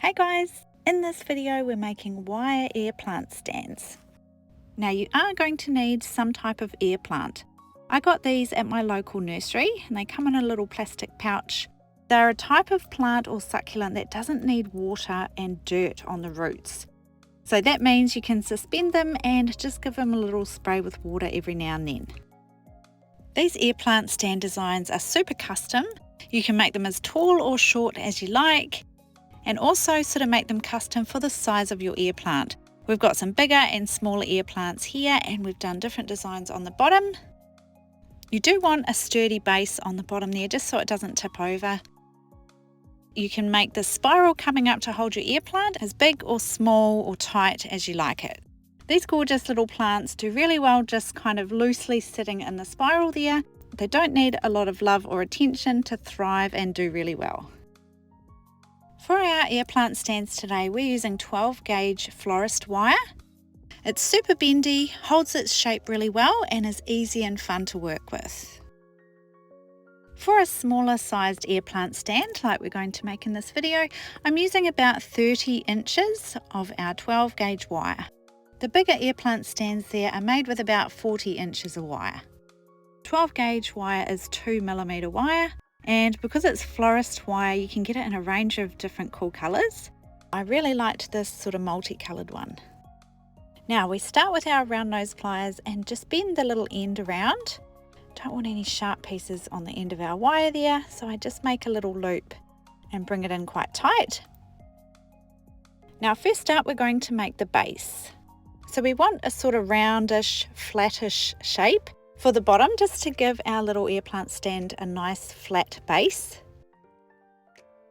Hey guys, in this video we're making wire air plant stands. Now you are going to need some type of air plant. I got these at my local nursery and they come in a little plastic pouch. They're a type of plant or succulent that doesn't need water and dirt on the roots. So that means you can suspend them and just give them a little spray with water every now and then. These air plant stand designs are super custom. You can make them as tall or short as you like, and also sort of make them custom for the size of your air plant. We've got some bigger and smaller air plants here, and we've done different designs on the bottom. You do want a sturdy base on the bottom there just so it doesn't tip over. You can make the spiral coming up to hold your air plant as big or small or tight as you like it. These gorgeous little plants do really well just kind of loosely sitting in the spiral there. They don't need a lot of love or attention to thrive and do really well. For our air plant stands today, we're using 12 gauge florist wire. It's super bendy, holds its shape really well, and is easy and fun to work with. For a smaller sized air plant stand, like we're going to make in this video, I'm using about 30 inches of our 12 gauge wire. The bigger air plant stands there are made with about 40 inches of wire. 12 gauge wire is 2mm wire. And because it's florist wire, you can get it in a range of different cool colours. I really liked this sort of multicoloured one. Now we start with our round nose pliers and just bend the little end around. Don't want any sharp pieces on the end of our wire there, so I just make a little loop and bring it in quite tight. Now first up, we're going to make the base. So we want a sort of roundish, flattish shape for the bottom, just to give our little air plant stand a nice flat base.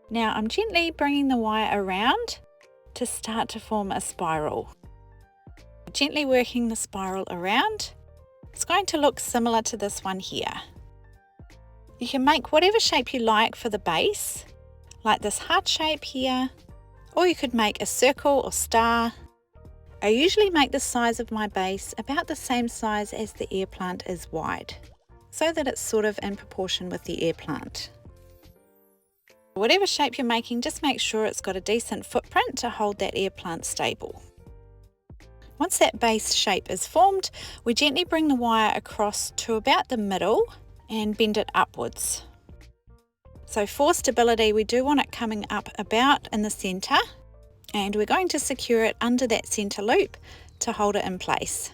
Now I'm gently bringing the wire around to start to form a spiral. Gently working the spiral around. It's going to look similar to this one here. You can make whatever shape you like for the base, like this heart shape here, or you could make a circle or star. I usually make the size of my base about the same size as the air plant is wide, so that it's sort of in proportion with the air plant. Whatever shape you're making, just make sure it's got a decent footprint to hold that air plant stable. Once that base shape is formed, we gently bring the wire across to about the middle and bend it upwards. So for stability, we do want it coming up about in the centre. And we're going to secure it under that centre loop to hold it in place.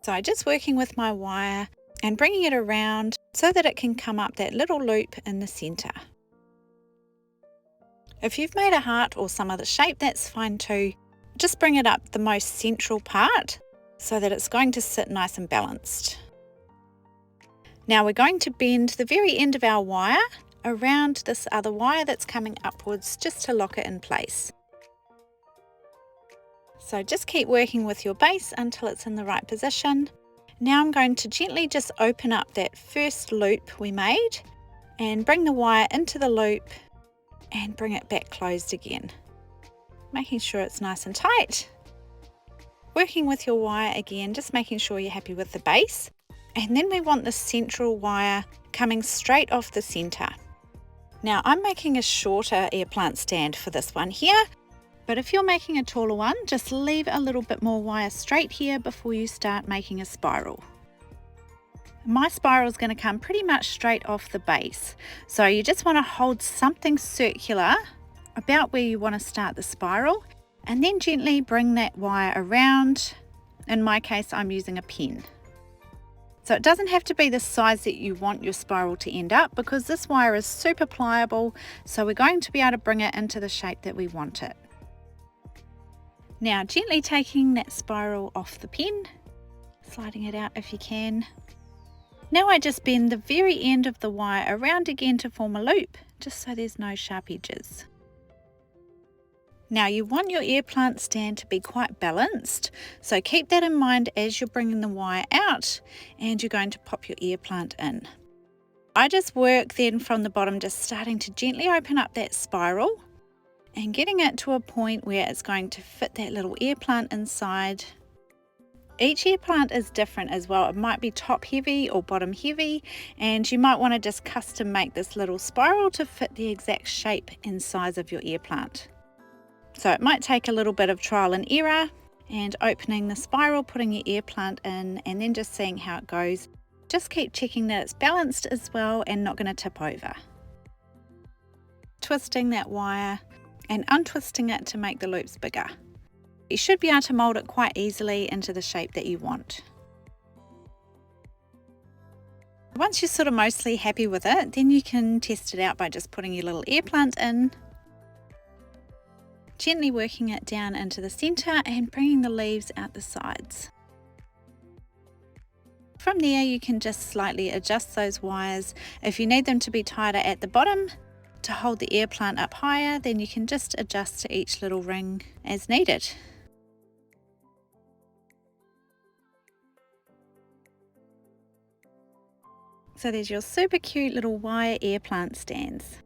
So I'm just working with my wire and bringing it around so that it can come up that little loop in the centre. If you've made a heart or some other shape, that's fine too. Just bring it up the most central part so that it's going to sit nice and balanced. Now we're going to bend the very end of our wire around this other wire that's coming upwards just to lock it in place. So just keep working with your base until it's in the right position. Now I'm going to gently just open up that first loop we made and bring the wire into the loop and bring it back closed again, making sure it's nice and tight. Working with your wire again, just making sure you're happy with the base. And then we want the central wire coming straight off the centre. Now I'm making a shorter air plant stand for this one here, but if you're making a taller one, just leave a little bit more wire straight here before you start making a spiral. My spiral is going to come pretty much straight off the base, so you just want to hold something circular about where you want to start the spiral, and then gently bring that wire around. In my case, I'm using a pen. So it doesn't have to be the size that you want your spiral to end up, because this wire is super pliable, so we're going to be able to bring it into the shape that we want it. Now gently taking that spiral off the pen, sliding it out if you can. Now I just bend the very end of the wire around again to form a loop, just so there's no sharp edges. Now you want your air plant stand to be quite balanced, so keep that in mind as you're bringing the wire out and you're going to pop your air plant in. I just work then from the bottom, just starting to gently open up that spiral and getting it to a point where it's going to fit that little air plant inside. Each ear plant is different as well. It might be top heavy or bottom heavy, and you might want to just custom make this little spiral to fit the exact shape and size of your ear plant. So it might take a little bit of trial and error and opening the spiral, putting your ear plant in, and then just seeing how it goes. Just keep checking that it's balanced as well and not going to tip over. Twisting that wire and untwisting it to make the loops bigger. You should be able to mold it quite easily into the shape that you want. Once you're sort of mostly happy with it, then you can test it out by just putting your little ear plant in, gently working it down into the center and bringing the leaves out the sides. From there you can just slightly adjust those wires. If you need them to be tighter at the bottom to hold the ear plant up higher, then you can just adjust to each little ring as needed. So there's your super cute little wire ear plant stands.